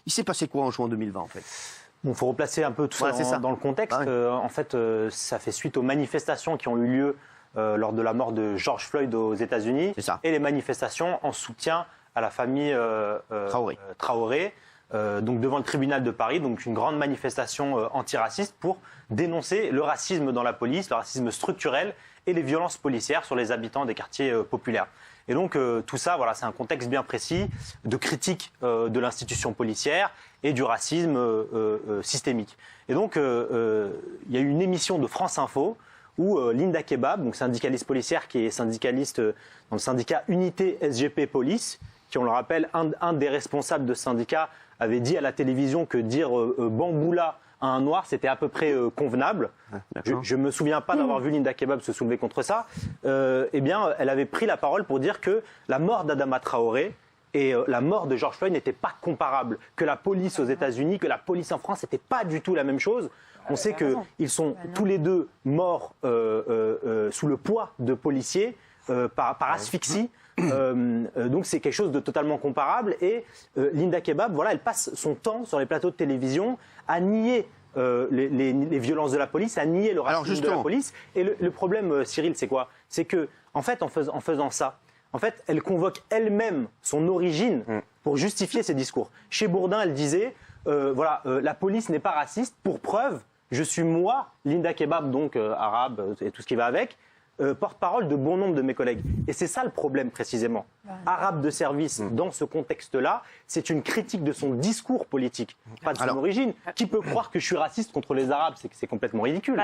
Il s'est passé quoi en juin 2020 en fait? Bon, il faut replacer un peu tout ça dans le contexte. En fait, ça fait suite aux manifestations qui ont eu lieu lors de la mort de George Floyd aux États-Unis et les manifestations en soutien à la famille Traoré. Donc devant le tribunal de Paris, donc une grande manifestation antiraciste pour dénoncer le racisme dans la police, le racisme structurel et les violences policières sur les habitants des quartiers populaires. Et donc tout ça, voilà, c'est un contexte bien précis de critique de l'institution policière et du racisme systémique. Et donc il y a eu une émission de France Info où Linda Kebab, donc syndicaliste policière qui est syndicaliste dans le syndicat Unité SGP Police, qui, on le rappelle, un des responsables de ce syndicat avait dit à la télévision que dire bamboula à un noir, c'était à peu près convenable. Je ne me souviens pas d'avoir vu Linda Kebab se soulever contre ça. Eh bien, elle avait pris la parole pour dire que la mort d'Adama Traoré et la mort de George Floyd n'étaient pas comparables, que la police aux États-Unis, que la police en France, n'était pas du tout la même chose. On sait qu'ils sont tous les deux morts sous le poids de policiers par asphyxie. Donc c'est quelque chose de totalement comparable et Linda Kebab, voilà, elle passe son temps sur les plateaux de télévision à nier les violences de la police, à nier le racisme de la police. Et le problème, Cyril, c'est quoi? C'est que en fait, en faisant ça, en fait, elle convoque elle-même son origine pour justifier ses discours. Chez Bourdin, elle disait voilà, la police n'est pas raciste. Pour preuve, je suis moi, Linda Kebab, donc arabe et tout ce qui va avec, porte-parole de bon nombre de mes collègues. Et c'est ça le problème précisément. Arabe de service, dans ce contexte-là, c'est une critique de son discours politique, pas de son origine. Qui peut croire que je suis raciste contre les Arabes? C'est complètement ridicule.